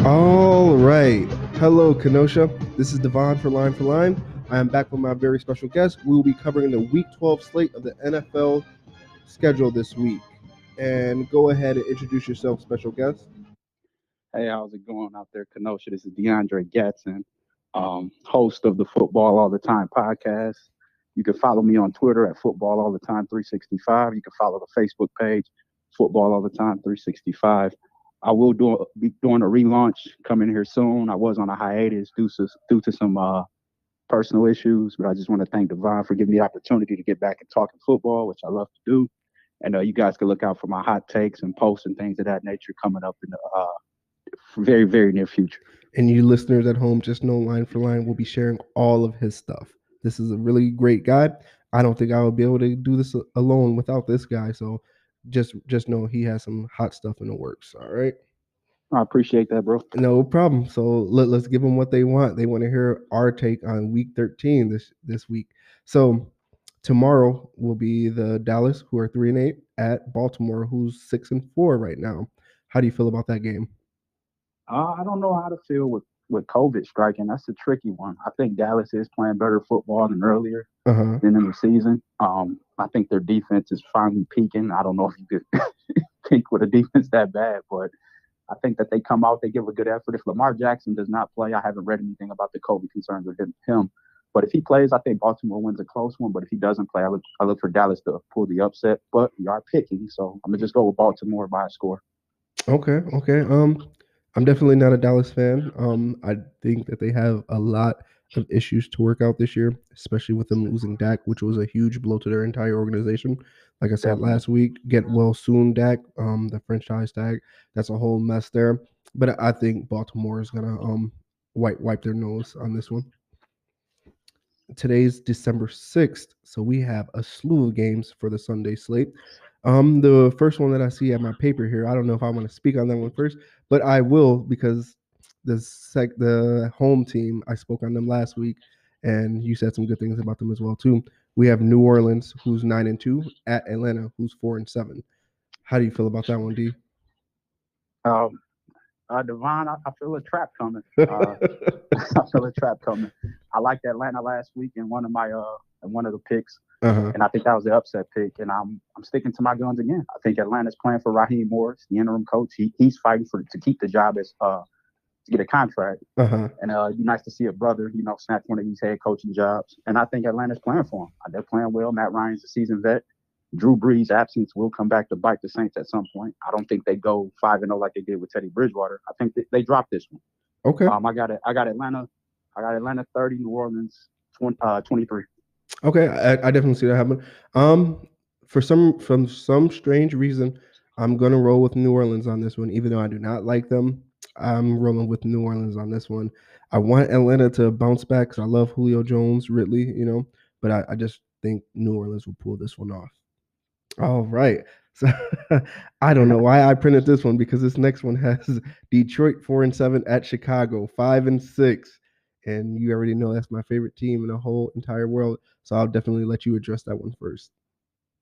All right. Hello, Kenosha. This is Devon for Line for Line. I am back with my very special guest. We will be covering the Week 12 slate of the NFL schedule this week. And go ahead and introduce yourself, special guest. Hey, how's it going out there, Kenosha? This is DeAndre Gatson, host of the Football All the Time podcast. You can follow me on Twitter at Football All the Time 365. You can follow the Facebook page, Football All the Time 365. I will be doing a relaunch coming here soon. I was on a hiatus due to some personal issues, but I just want to thank Devon for giving me the opportunity to get back and talking football, which I love to do. And you guys can look out for my hot takes and posts and things of that nature coming up in the very, very near future. And you listeners at home, just know Line for Line will be sharing all of his stuff. This is a really great guy. I don't think I would be able to do this alone without this guy. So just know he has some hot stuff in the works. All right. I appreciate that, bro. No problem. So let's give them what they want. They want to hear our take on Week 13 this week. So tomorrow will be the Dallas, who are 3-8, at Baltimore, who's 6-4 right now. How do you feel about that game? I don't know how to feel with COVID striking. That's a tricky one. I think Dallas is playing better football than earlier than in the season. I think their defense is finally peaking. I don't know if you could peak with a defense that bad, but I think that they come out, they give a good effort. If Lamar Jackson does not play, I haven't read anything about the COVID concerns with him. But if he plays, I think Baltimore wins a close one. But if he doesn't play, I look for Dallas to pull the upset. But we are picking, so I'm gonna just go with Baltimore by a score. Okay. I'm definitely not a Dallas fan. I think that they have a lot of issues to work out this year, especially with them losing Dak, which was a huge blow to their entire organization. Like I said Definitely. last week, get well soon, Dak. The franchise tag, that's a whole mess there. But I think Baltimore is gonna wipe their nose on this one. Today's December 6th, so we have a slew of games for the Sunday slate. The first one that I see at my paper here, I don't know if I want to speak on that one first, but I will because the home team, I spoke on them last week, and you said some good things about them as well too. We have New Orleans, who's 9-2, at Atlanta, who's 4-7. How do you feel about that one, D? Um, Devon, I feel a trap coming. I feel a trap coming. I liked Atlanta last week in one of the picks, and I think that was the upset pick. And I'm sticking to my guns again. I think Atlanta's playing for Raheem Morris, the interim coach. He's fighting to keep the job as to get a contract. And it'd be nice to see a brother, snatch one of these head coaching jobs. And I think Atlanta's playing for him. They're playing well. Matt Ryan's a seasoned vet. Drew Brees' absence will come back to bite the Saints at some point. I don't think they go 5-0 like they did with Teddy Bridgewater. I think they dropped this one. Okay. I got it. I got Atlanta 30, New Orleans 23. Okay, I definitely see that happen. From some strange reason, I'm gonna roll with New Orleans on this one, even though I do not like them. I'm rolling with New Orleans on this one. I want Atlanta to bounce back because I love Julio Jones, Ridley, but I just think New Orleans will pull this one off. All right. So I don't know why I printed this one because this next one has Detroit 4-7 at Chicago 5-6. And you already know that's my favorite team in the whole entire world. So I'll definitely let you address that one first.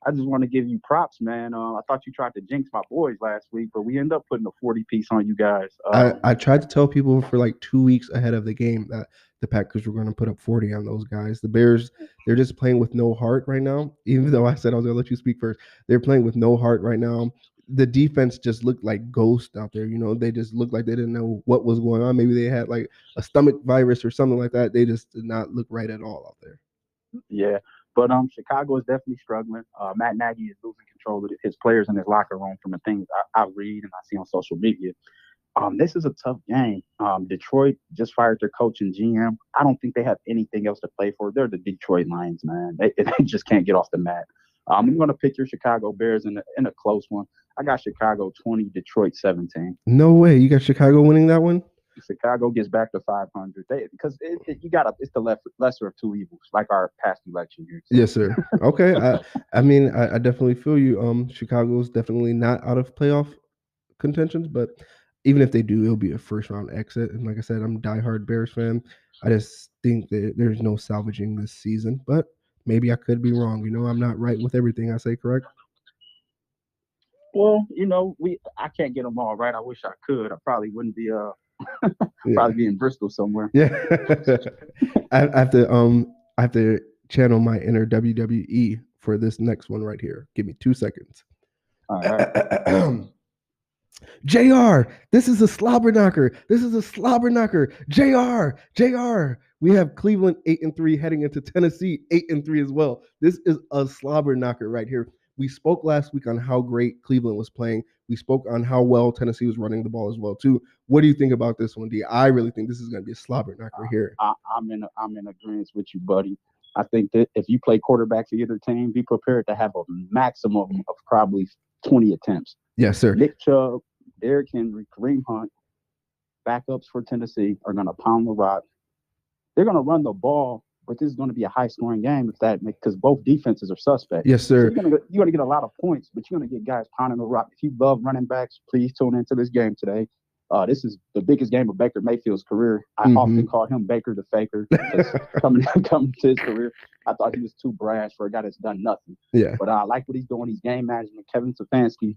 I just want to give you props, man. I thought you tried to jinx my boys last week, but we end up putting a 40 piece on you guys. I tried to tell people for like 2 weeks ahead of the game that the Packers were going to put up 40 on those guys. The Bears, they're just playing with no heart right now. Even though I said I was going to let you speak first, they're playing with no heart right now. The defense just looked like ghosts out there. They just looked like they didn't know what was going on. Maybe they had like a stomach virus or something like that. They just did not look right at all out there. Yeah. But Chicago is definitely struggling. Matt Nagy is losing control of his players in his locker room from the things I read and I see on social media. This is a tough game. Detroit just fired their coach and GM. I don't think they have anything else to play for. They're the Detroit Lions, man. They just can't get off the mat. I'm going to pick your Chicago Bears in a close one. I got Chicago 20, Detroit 17. No way. You got Chicago winning that one? Chicago gets back to 500 because it's the lesser of two evils, like our past election years. Yes, sir. Okay. I definitely feel you. Chicago's definitely not out of playoff contentions, but even if they do, it'll be a first round exit. And like I said, I'm a diehard Bears fan. I just think that there's no salvaging this season, but maybe I could be wrong. I'm not right with everything I say, correct? Well, I can't get them all right. I wish I could. I probably wouldn't be Probably be in Bristol somewhere. Yeah. I have to channel my inner WWE for this next one right here. Give me 2 seconds. All right. JR, this is a slobber knocker. This is a slobber knocker. JR. We have Cleveland 8-3 heading into Tennessee 8-3 as well. This is a slobber knocker right here. We spoke last week on how great Cleveland was playing. We spoke on how well Tennessee was running the ball as well too. What do you think about this one, D? I really think this is going to be a slobber knocker here. I'm in agreement with you, buddy. I think that if you play quarterback for either team, be prepared to have a maximum of probably 20 attempts. Yes, sir. Nick Chubb, Derrick Henry, Kareem Hunt, backups for Tennessee are going to pound the rock. They're going to run the ball, but this is going to be a high-scoring game because both defenses are suspect. Yes, sir. So you're going to get a lot of points, but you're going to get guys pounding the rock. If you love running backs, please tune into this game today. This is the biggest game of Baker Mayfield's career. I often call him Baker the Faker because coming to his career, I thought he was too brash for a guy that's done nothing. Yeah. But I like what he's doing. He's game management. Kevin Stefanski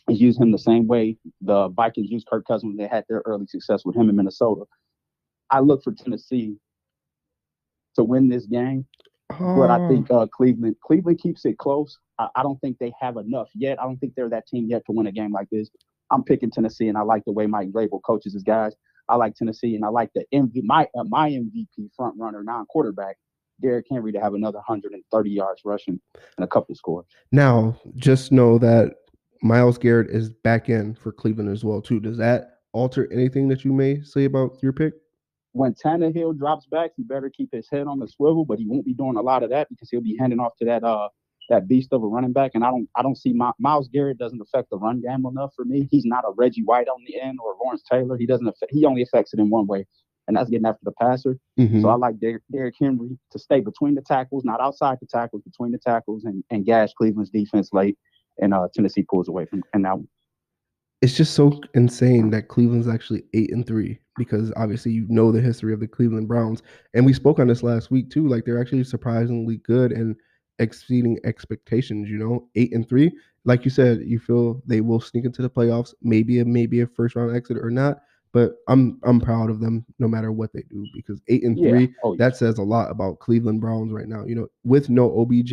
has used him the same way the Vikings used Kirk Cousins when they had their early success with him in Minnesota. I look for Tennessee to win this game, but I think Cleveland keeps it close. I don't think they have enough yet. I don't think they're that team yet to win a game like this. I'm picking Tennessee, and I like the way Mike Vrabel coaches his guys. I like Tennessee, and I like my MVP front runner, non-quarterback, Derrick Henry, to have another 130 yards rushing and a couple of scores. Now, just know that Myles Garrett is back in for Cleveland as well, too. Does that alter anything that you may say about your pick? When Tannehill drops back, he better keep his head on the swivel, but he won't be doing a lot of that because he'll be handing off to that beast of a running back. And I don't see Myles Garrett doesn't affect the run game enough for me. He's not a Reggie White on the end or Lawrence Taylor. He only affects it in one way, and that's getting after the passer. Mm-hmm. So I like Derrick Henry to stay between the tackles, not outside the tackles, between the tackles, and gash Cleveland's defense late, and Tennessee pulls away from and now. It's just so insane that Cleveland's actually 8-3 because obviously you know the history of the Cleveland Browns, and we spoke on this last week too. Like they're actually surprisingly good and exceeding expectations. 8-3. Like you said, you feel they will sneak into the playoffs, maybe a first round exit or not. But I'm proud of them no matter what they do because 8-3 that says a lot about Cleveland Browns right now. With no OBJ,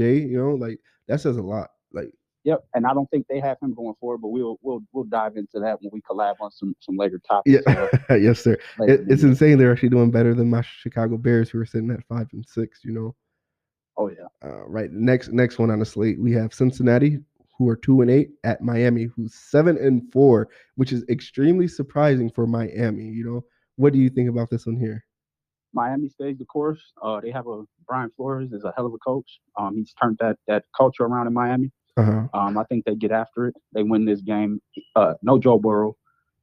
like that says a lot. Like. Yep, and I don't think they have him going forward, but we'll dive into that when we collab on some later topics. Yeah, yes, sir. It's insane. They're actually doing better than my Chicago Bears, who are sitting at 5-6. Oh yeah. Right. Next one on the slate, we have Cincinnati, who are 2-8, at Miami, who's 7-4, which is extremely surprising for Miami. What do you think about this one here? Miami stays the course. They have Brian Flores is a hell of a coach. He's turned that culture around in Miami. Uh-huh. I think they get after it. They win this game. No Joe Burrow.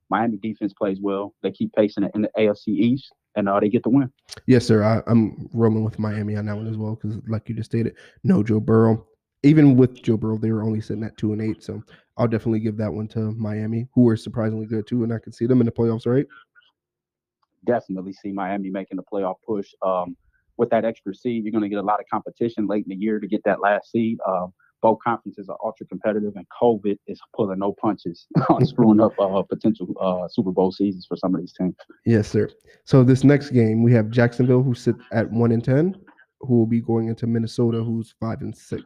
Miami defense plays well. They keep pacing it in the AFC East, and they get the win. Yes, sir. I'm rolling with Miami on that one as well because, like you just stated, no Joe Burrow. Even with Joe Burrow, they were only sitting at 2-8. So I'll definitely give that one to Miami, who are surprisingly good too, and I can see them in the playoffs, right? Definitely see Miami making the playoff push. With that extra seed, you're going to get a lot of competition late in the year to get that last seed. Both conferences are ultra competitive, and COVID is pulling no punches on screwing up potential Super Bowl seasons for some of these teams. Yes, sir. So this next game, we have Jacksonville, who sit at 1-10, who will be going into Minnesota, who's 5-6.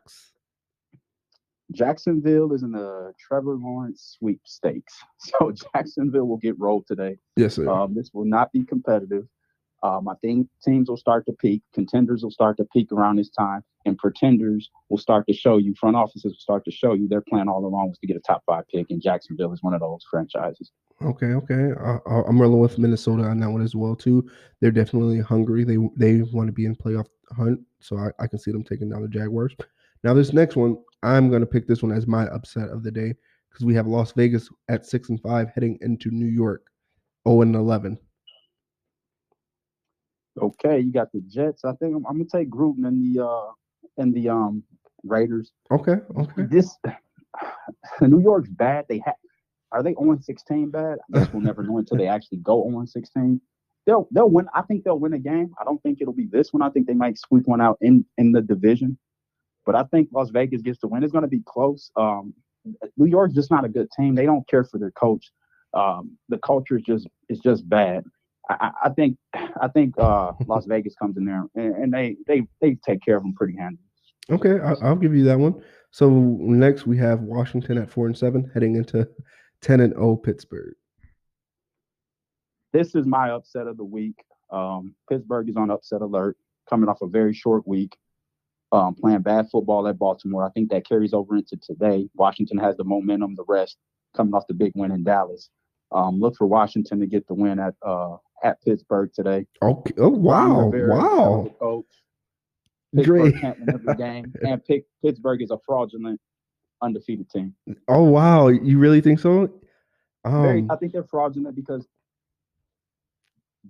Jacksonville is in the Trevor Lawrence sweepstakes, so Jacksonville will get rolled today. Yes, sir. This will not be competitive. I think teams will start to peak. Contenders will start to peak around this time, and pretenders will start to show you. Front offices will start to show you their plan all along was to get a top 5 pick, and Jacksonville is one of those franchises. Okay. I'm rolling with Minnesota on that one as well too. They're definitely hungry. They want to be in playoff hunt, so I can see them taking down the Jaguars. Now this next one, I'm going to pick this one as my upset of the day because we have Las Vegas at 6-5 heading into New York 0-11. Okay, you got the Jets. I think I'm gonna take Gruden and the Raiders. Okay. New York's bad. Are they 0-16 bad? I guess we'll never know until they actually go 0-16. They'll win. I think they'll win a game. I don't think it'll be this one. I think they might squeak one out in the division. But I think Las Vegas gets the win. It's going to be close. New York's just not a good team. They don't care for their coach. The culture is just bad. I think Las Vegas comes in there and they take care of them pretty handily. Okay, I'll give you that one. So next we have Washington at 4-7, heading into 10-0 Pittsburgh. This is my upset of the week. Pittsburgh is on upset alert, coming off a very short week, playing bad football at Baltimore. I think that carries over into today. Washington has the momentum, the rest coming off the big win in Dallas. Look for Washington to get the win at Pittsburgh today. Okay. Oh wow! Wow. Coach. Pittsburgh can't win every game, and Pittsburgh is a fraudulent, undefeated team. Oh wow! You really think so? I think they're fraudulent because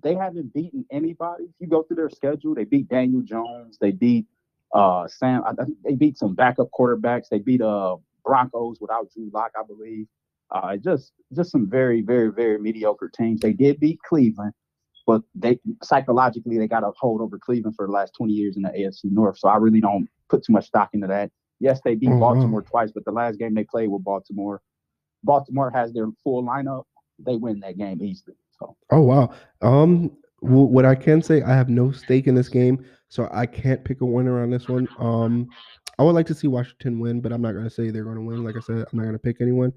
they haven't beaten anybody. If you go through their schedule, they beat Daniel Jones, they beat Sam. They beat some backup quarterbacks. They beat Broncos without Drew Lock, I believe. Just some very, very, very mediocre teams. They did beat Cleveland, but they psychologically they got a hold over Cleveland for the last 20 years in the AFC North. So I really don't put too much stock into that. Yes, they beat Baltimore twice, but the last game they played with Baltimore has their full lineup. They win that game easily. So. Oh wow. What I can say, I have no stake in this game, so I can't pick a winner on this one. I would like to see Washington win, but I'm not going to say they're going to win. Like I said, I'm not going to pick anyone.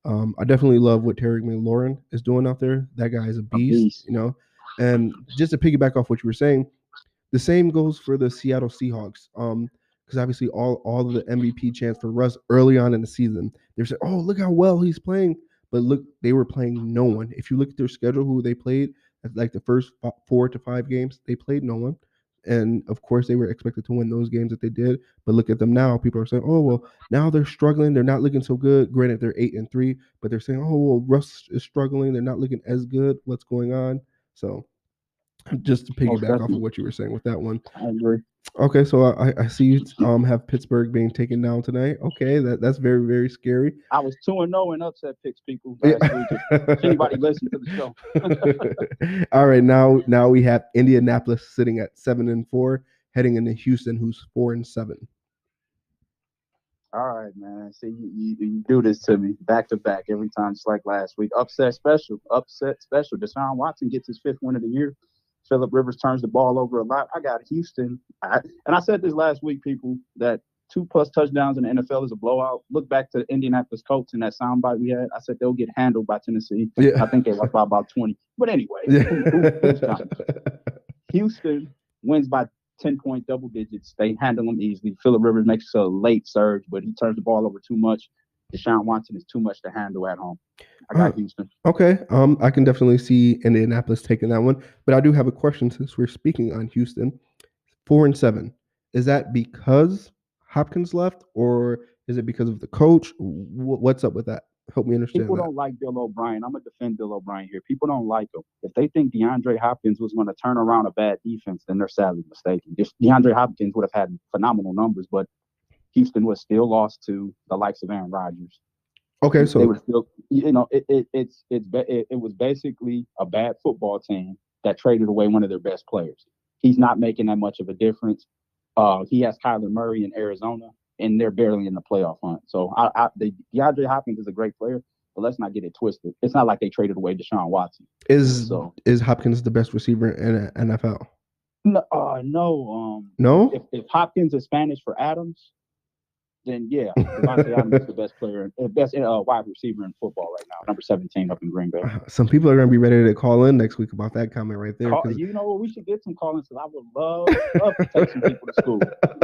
I definitely love what Terry McLaurin is doing out there. That guy is a beast, you know. And just to piggyback off what you were saying, the same goes for the Seattle Seahawks. Because obviously all of the MVP chants for Russ early on in the season, they're saying, "Oh, look how well he's playing." But look, they were playing no one. If you look at their schedule, who they played, like the first 4 to 5 games, they played no one. And of course, they were expected to win those games that they did. But look at them now. People are saying, "Oh, well, now they're struggling. They're not looking so good." Granted, they're 8-3, but they're saying, "Oh, well, Russ is struggling. They're not looking as good. What's going on?" So, just to piggyback off of what you were saying with that one, I agree. Okay, so I see you have Pittsburgh being taken down tonight. Okay, that's very, very scary. I was 2-0 in upset picks, people. Last week. If anybody listen to the show. All right, now we have Indianapolis sitting at 7-4, heading into Houston, who's 4-7. All right, man. See, you do this to me back to back every time, just like last week. Upset special. Deshaun Watson gets his 5th win of the year. Phillip Rivers turns the ball over a lot. I got Houston. And I said this last week, people, that 2+ touchdowns in the NFL is a blowout. Look back to the Indianapolis Colts in that soundbite we had. I said they'll get handled by Tennessee. Yeah. I think they lost by about 20. But anyway, Houston wins by 10-point double digits. They handle them easily. Phillip Rivers makes a late surge, but he turns the ball over too much. Deshaun Watson is too much to handle at home. I got Houston. Okay. I can definitely see Indianapolis taking that one. But I do have a question since we're speaking on Houston. 4-7. Is that because Hopkins left, or is it because of the coach? What's up with that? Help me understand. People don't like Bill O'Brien. I'm going to defend Bill O'Brien here. People don't like him. If they think DeAndre Hopkins was going to turn around a bad defense, then they're sadly mistaken. DeAndre Hopkins would have had phenomenal numbers, but Houston was still lost to the likes of Aaron Rodgers. Okay, so they were still, it was basically a bad football team that traded away one of their best players. He's not making that much of a difference. He has Kyler Murray in Arizona, and they're barely in the playoff hunt. So DeAndre Hopkins is a great player, but let's not get it twisted. It's not like they traded away Deshaun Watson. Is Hopkins the best receiver in NFL? No. No. If Hopkins is Spanish for Adams, then yeah, Davante Adams is the best player, best wide receiver in football right now, number 17 up in Green Bay. Some people are going to be ready to call in next week about that comment right there. You know what? We should get some call-ins because I would love to take some people to school.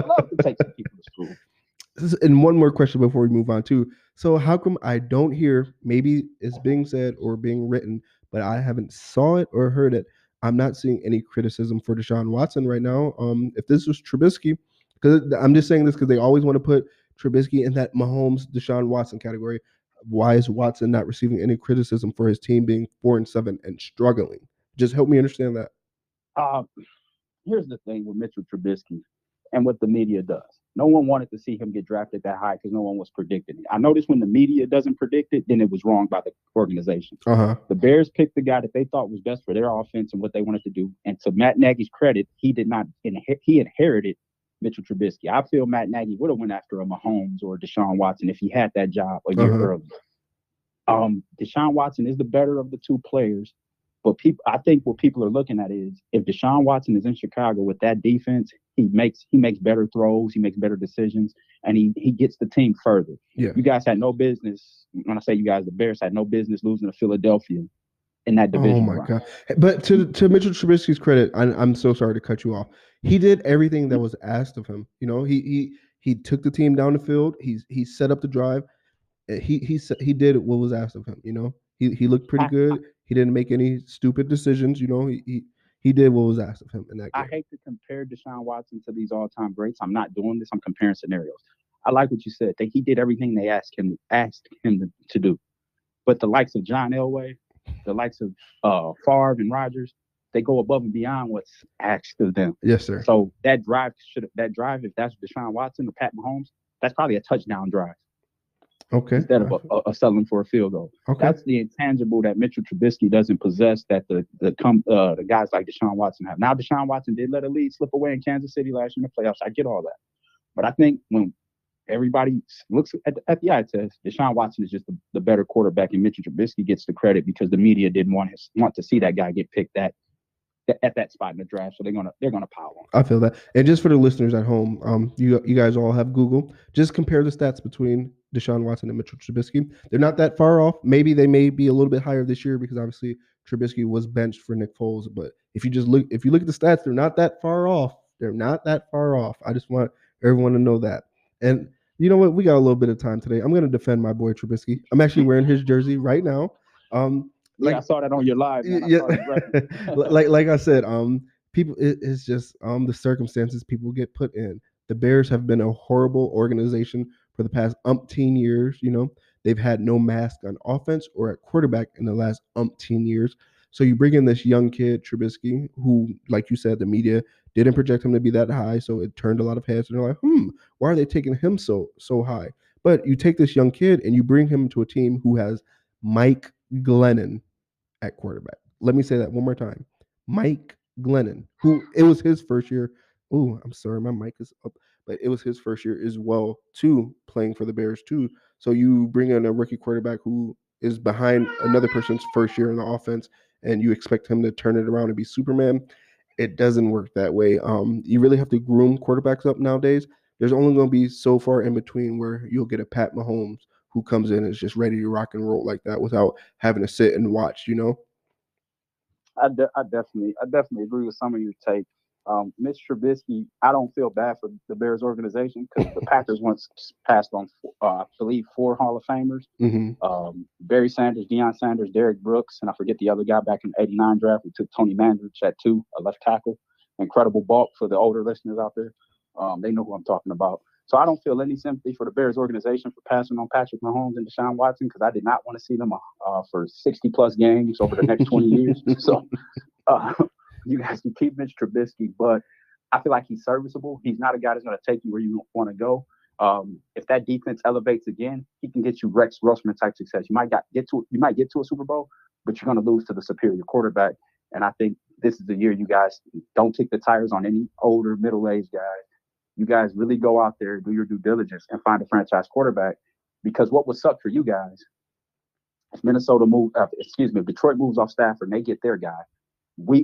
Love to take some people to school. And one more question before we move on too. So how come I don't hear, maybe it's being said or being written, but I haven't saw it or heard it. I'm not seeing any criticism for Deshaun Watson right now. If this was Trubisky, because I'm just saying this because they always want to put Trubisky in that Mahomes, Deshaun Watson category. Why is Watson not receiving any criticism for his team being 4-7 and struggling? Just help me understand that. Here's the thing with Mitchell Trubisky and what the media does. No one wanted to see him get drafted that high because no one was predicting it. I noticed when the media doesn't predict it, then it was wrong by the organization. The Bears picked the guy that they thought was best for their offense and what they wanted to do. And to Matt Nagy's credit, he did not he inherited Mitchell Trubisky. I feel Matt Nagy would have went after a Mahomes or Deshaun Watson if he had that job a year earlier. Deshaun Watson is the better of the two players. But I think what people are looking at is if Deshaun Watson is in Chicago with that defense, he makes better throws, he makes better decisions, and he gets the team further. Yeah. You guys had no business. When I say you guys, the Bears had no business losing to Philadelphia in that division. Oh my God! But to Mitchell Trubisky's credit, I'm so sorry to cut you off. He did everything that was asked of him. You know, he took the team down the field. He set up the drive. He did what was asked of him. You know, he looked pretty good. He didn't make any stupid decisions. You know, he did what was asked of him in that game. I hate to compare Deshaun Watson to these all-time greats. I'm not doing this. I'm comparing scenarios. I like what you said. That he did everything they asked him to do. But the likes of John Elway, the likes of Favre and Rodgers, they go above and beyond what's asked of them. Yes, sir. So that drive, if that's Deshaun Watson or Pat Mahomes, that's probably a touchdown drive. Okay. Instead of a settling for a field goal. Okay. That's the intangible that Mitchell Trubisky doesn't possess that the guys like Deshaun Watson have. Now, Deshaun Watson did let a lead slip away in Kansas City last year in the playoffs. I get all that. But I think when everybody looks at the eye test, Deshaun Watson is just the better quarterback, and Mitchell Trubisky gets the credit because the media didn't want to see that guy get picked at that spot in the draft, so they're gonna pile on. I feel that. And just for the listeners at home, you guys all have Google. Just compare the stats between Deshaun Watson and Mitchell Trubisky. They're not that far off. Maybe they may be a little bit higher this year because obviously Trubisky was benched for Nick Foles. But if you look at the stats, they're not that far off. They're not that far off. I just want everyone to know that. And you know what? We got a little bit of time today. I'm going to defend my boy Trubisky. I'm actually wearing his jersey right now. I saw that on your live. Man. Yeah, like I said, people, it's just the circumstances people get put in. The Bears have been a horrible organization for the past umpteen years. You know, they've had no mask on offense or at quarterback in the last umpteen years. So you bring in this young kid, Trubisky, who, like you said, the media didn't project him to be that high, so it turned a lot of heads. And they're like, why are they taking him so high? But you take this young kid and you bring him to a team who has Mike Glennon at quarterback. Let me say that one more time. Mike Glennon, who it was his first year. Oh, I'm sorry, my mic is up. But it was his first year as well, too, playing for the Bears, too. So you bring in a rookie quarterback who is behind another person's first year in the offense, and you expect him to turn it around and be Superman. It doesn't work that way. You really have to groom quarterbacks up nowadays. There's only going to be so far in between where you'll get a Pat Mahomes who comes in and is just ready to rock and roll like that without having to sit and watch, you know? I definitely agree with some of your take. Mitch Trubisky, I don't feel bad for the Bears organization because the Packers once passed on, I believe, 4 Hall of Famers. Mm-hmm. Barry Sanders, Deion Sanders, Derek Brooks, and I forget the other guy back in the '89 draft. We took Tony Mandarich at 2, a left tackle. Incredible bulk for the older listeners out there. They know who I'm talking about. So I don't feel any sympathy for the Bears organization for passing on Patrick Mahomes and Deshaun Watson because I did not want to see them for 60-plus games over the next 20 years. So you guys can keep Mitch Trubisky, but I feel like he's serviceable. He's not a guy that's going to take you where you want to go. If that defense elevates again, he can get you Rex Grossman type success. You might get to a Super Bowl, but you're going to lose to the superior quarterback. And I think this is the year you guys don't kick the tires on any older, middle-aged guys. You guys really go out there, do your due diligence, and find a franchise quarterback. Because what would suck for you guys if Detroit moves off Stafford and they get their guy,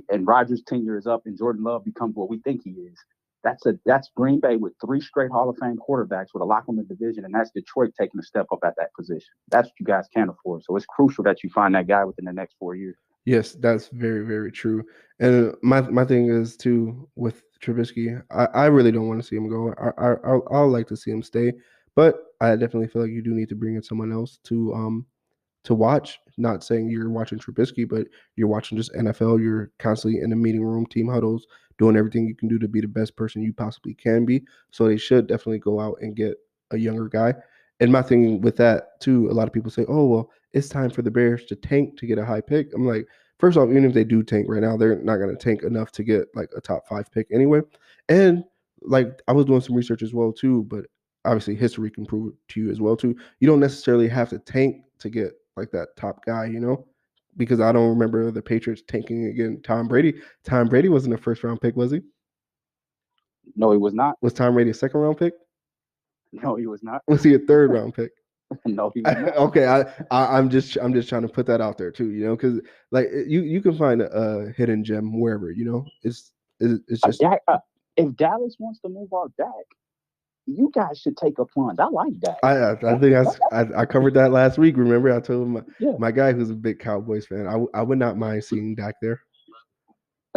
and Rodgers' tenure is up and Jordan Love becomes what we think he is. That's Green Bay with 3 straight Hall of Fame quarterbacks with a lock on the division, and that's Detroit taking a step up at that position. That's what you guys can't afford. So it's crucial that you find that guy within the next 4 years. Yes, that's very, very true. And my thing is too with Trubisky, I really don't want to see him go. I'll like to see him stay, but I definitely feel like you do need to bring in someone else to watch. Not saying you're watching Trubisky, but you're watching just NFL. You're constantly in the meeting room, team huddles, doing everything you can do to be the best person you possibly can be. So they should definitely go out and get a younger guy. And my thing with that too, a lot of people say, "Oh well, it's time for the Bears to tank to get a high pick." I'm like, first off, even if they do tank right now, they're not going to tank enough to get like a top 5 pick anyway. And like I was doing some research as well too, but obviously history can prove it to you as well too. You don't necessarily have to tank to get like that top guy, you know, because I don't remember the Patriots tanking again. Tom Brady. Tom Brady wasn't a first round pick, was he? No, he was not. Was Tom Brady a second round pick? No, he was not. Was he a third round pick? No, he was not. Okay, I'm just trying to put that out there too, because like you can find a hidden gem wherever, it's just If Dallas wants to move off Dak, you guys should take a plunge. I like Dak. I think I covered that last week. Remember, I told Yeah. my guy who's a big Cowboys fan, I would not mind seeing Dak there.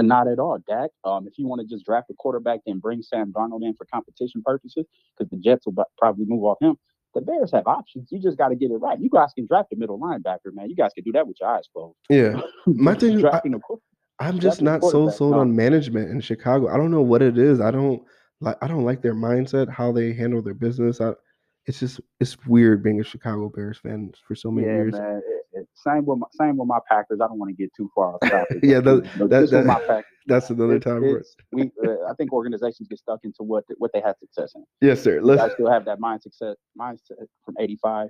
Not at all, Dak. If you want to just draft a quarterback and bring Sam Darnold in for competition purposes, because the Jets will probably move off him, the Bears have options. You just got to get it right. You guys can draft a middle linebacker, man. You guys can do that with your eyes closed. Yeah, my thing is, I'm just not so sold on management in Chicago. I don't know what it is. I don't like their mindset, how they handle their business. It's weird being a Chicago Bears fan for so many years. Man. Same with my Packers. I don't want to get too far off topic. Yeah, that's another time. I think organizations get stuck into what they had success in. Yes, sir. I still have that mindset from '85,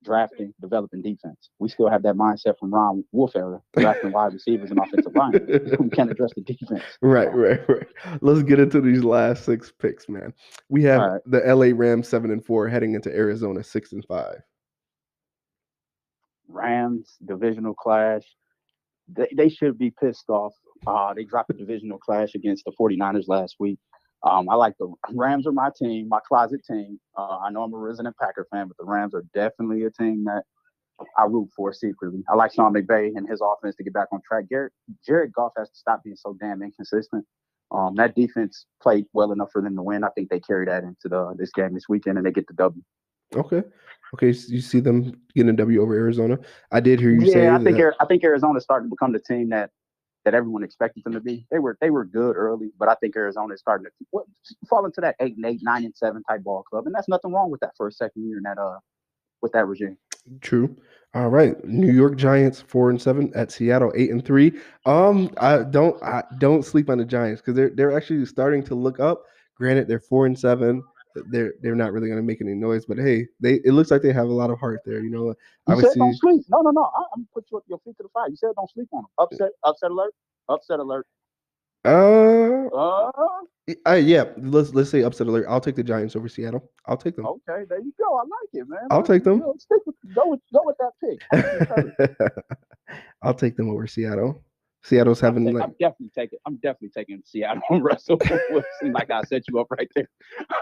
drafting, developing defense. We still have that mindset from Ron Wolf era, drafting wide receivers and offensive linemen. We can't address the defense. Right. Let's get into these last 6 picks, man. We have the LA Rams 7-4 heading into Arizona 6-5. Rams divisional clash. They should be pissed off. They dropped a divisional clash against the 49ers last week. I like the Rams are my team, my closet team. I know I'm a resident Packer fan, but the Rams are definitely a team that I root for secretly. I like Sean McVay and his offense to get back on track. Jared Goff has to stop being so damn inconsistent. That defense played well enough for them to win. I think they carry that into this game this weekend, and they get the W. Okay, so you see them getting a W over Arizona. I did hear you say. I think Arizona's starting to become the team that everyone expected them to be. They were good early, but I think Arizona is starting to fall into that 8-8, 9-7 type ball club, and that's nothing wrong with that for a second year in that with that regime. True. All right, New York Giants 4-7 at Seattle 8-3. I don't sleep on the Giants because they're actually starting to look up. Granted, they're 4-7. They're not really going to make any noise, but hey, it looks like they have a lot of heart there. You said don't sleep. No. I'm gonna put your feet to the fire. You said don't sleep on them. Upset alert. Yeah. Let's say upset alert. I'll take the Giants over Seattle. I'll take them. Okay, there you go. I like it, man. I'll take them. Go with that pick. I'll take them over Seattle. Seattle's having I'm definitely taking Seattle and Russell Wilson. Like I set you up right there.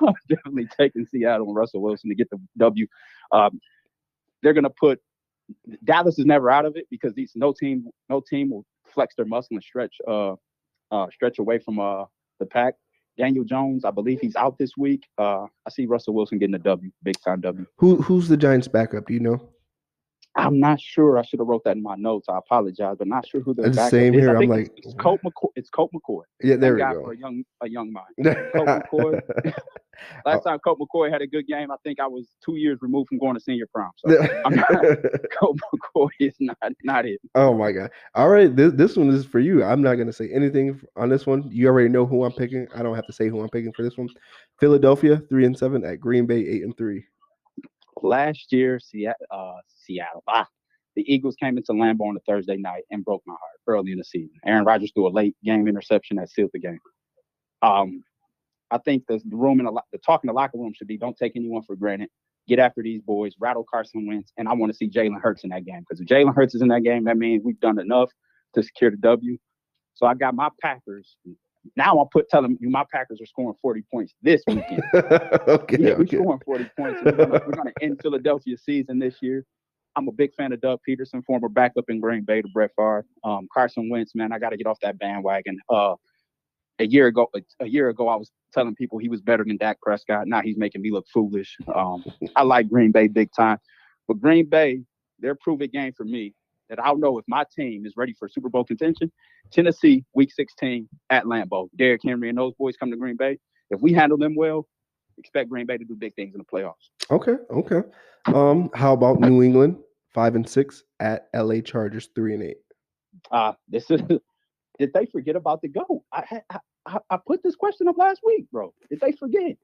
I'm definitely taking Seattle and Russell Wilson to get the W. They're gonna put Dallas is never out of it because no team will flex their muscle and stretch away from the pack. Daniel Jones, I believe he's out this week. I see Russell Wilson getting a W, big time W. Who's the Giants' backup? Do you know? I'm not sure. I should have wrote that in my notes. I apologize, but not sure who the backup same is. here. I'm like, it's Colt McCoy. It's Colt McCoy. Yeah, there we go. For a young mind. Colt McCoy. Last time Colt McCoy had a good game, I think I was 2 years removed from going to senior prom. So Colt McCoy is not it. Oh my God! All right, this one is for you. I'm not going to say anything on this one. You already know who I'm picking. I don't have to say who I'm picking for this one. Philadelphia 3-7 at Green Bay 8-3. Last year, Seattle. The Eagles came into Lambeau on a Thursday night and broke my heart early in the season. Aaron Rodgers threw a late game interception that sealed the game. I think the talk in the locker room should be don't take anyone for granted. Get after these boys, rattle Carson Wentz, and I want to see Jalen Hurts in that game because if Jalen Hurts is in that game, that means we've done enough to secure the W. So I got my Packers. Now I'm telling you my Packers are scoring 40 points this weekend. We're scoring 40 points. We're going to end Philadelphia's season this year. I'm a big fan of Doug Peterson, former backup in Green Bay to Brett Favre. Carson Wentz, man, I got to get off that bandwagon. A year ago, I was telling people he was better than Dak Prescott. Now he's making me look foolish. I like Green Bay big time. But Green Bay, their prove-it game for me that I'll know if my team is ready for Super Bowl contention. Tennessee, Week 16 at Lambeau. Derrick Henry and those boys come to Green Bay. If we handle them well, expect Green Bay to do big things in the playoffs. Okay. How about New England 5-6 at LA Chargers 3-8? This is. Did they forget about the GOAT? I put this question up last week, bro. Did they forget?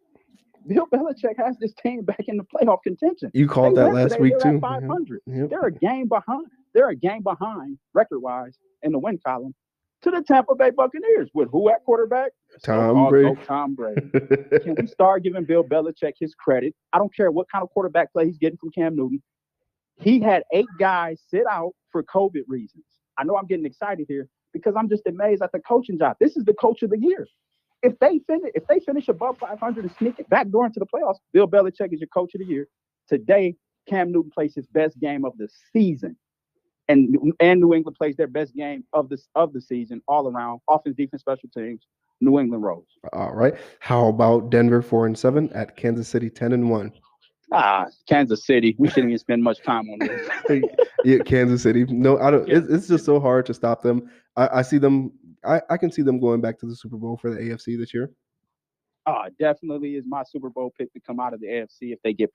Bill Belichick has this team back in the playoff contention. You called that last week too. 500. Yep. They're a game behind. They're a game behind record-wise in the win column to the Tampa Bay Buccaneers with who at quarterback? Tom Brady. Tom Brady. Can we start giving Bill Belichick his credit? I don't care what kind of quarterback play he's getting from Cam Newton. He had 8 guys sit out for COVID reasons. I know I'm getting excited here because I'm just amazed at the coaching job. This is the coach of the year. If they finish above 500 and sneak it back door into the playoffs, Bill Belichick is your coach of the year. Today, Cam Newton plays his best game of the season. And New England plays their best game of the season all around. Offense, defense, special teams. New England rolls. All right. How about Denver 4-7 at Kansas City 10-1? Kansas City. We shouldn't even spend much time on this. Yeah, Kansas City. No, I don't. It's just so hard to stop them. I see them. I can see them going back to the Super Bowl for the AFC this year. Definitely is my Super Bowl pick to come out of the AFC. If they get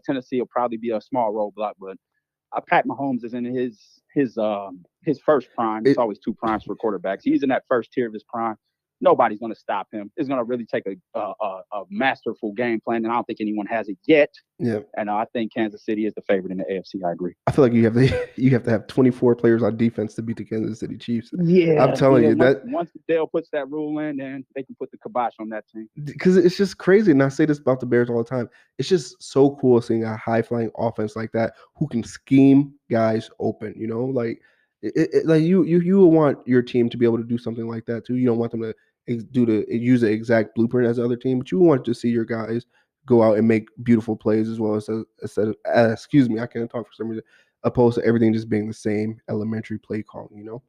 Tennessee, will probably be a small roadblock, but Pat Mahomes is in his first prime. It's always 2 primes for quarterbacks. He's in that first tier of his prime. Nobody's going to stop him. It's going to really take a masterful game plan, and I don't think anyone has it yet. Yeah. And I think Kansas City is the favorite in the AFC. I agree. I feel like you have to have 24 players on defense to beat the Kansas City Chiefs. Yeah, I'm telling you that once Dale puts that rule in, then they can put the kibosh on that team. Because it's just crazy, and I say this about the Bears all the time. It's just so cool seeing a high-flying offense like that who can scheme guys open. You know, like like you will want your team to be able to do something like that too. You don't want them to use the exact blueprint as the other team, but you want to see your guys go out and make beautiful plays as well as excuse me, I can't talk for some reason, opposed to everything just being the same elementary play calling, you know.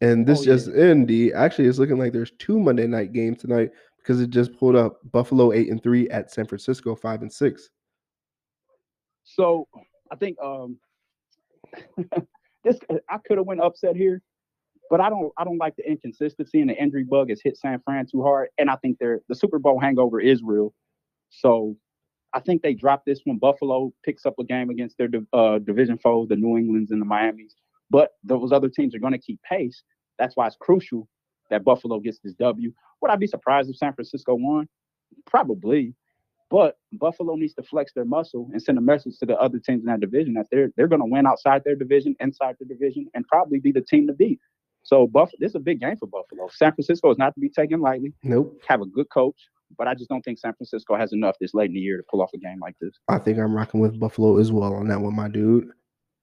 And this actually it's looking like there's 2 Monday night games tonight because it just pulled up Buffalo 8-3 at San Francisco 5-6. So I think this I could have went upset here. But I don't like the inconsistency, and the injury bug has hit San Fran too hard. And I think the Super Bowl hangover is real. So I think they dropped this one. Buffalo picks up a game against their division foes, the New Englands and the Miamis. But those other teams are going to keep pace. That's why it's crucial that Buffalo gets this W. Would I be surprised if San Francisco won? Probably. But Buffalo needs to flex their muscle and send a message to the other teams in that division that they're going to win outside their division, inside their division, and probably be the team to beat. So this is a big game for Buffalo. San Francisco is not to be taken lightly. Nope. Have a good coach, but I just don't think San Francisco has enough this late in the year to pull off a game like this. I think I'm rocking with Buffalo as well on that one, my dude.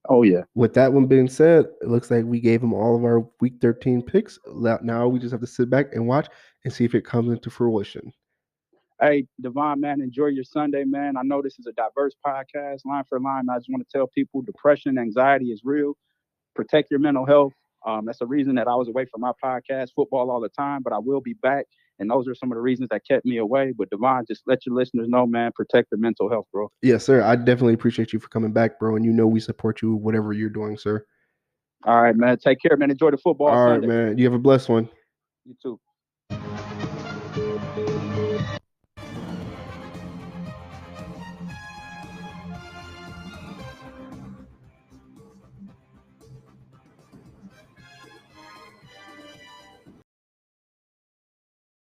Oh, yeah. With that one being said, it looks like we gave them all of our Week 13 picks. Now we just have to sit back and watch and see if it comes into fruition. Hey, Devon, man, enjoy your Sunday, man. I know this is a diverse podcast, line for line. I just want to tell people depression, anxiety is real. Protect your mental health. That's the reason that I was away from my podcast, football all the time, but I will be back. And those are some of the reasons that kept me away. But Devon, just let your listeners know, man, protect their mental health, bro. Yes, sir. I definitely appreciate you for coming back, bro. And you know we support you, whatever you're doing, sir. All right, man. Take care, man. Enjoy the football. All right, man. You have a blessed one. You too.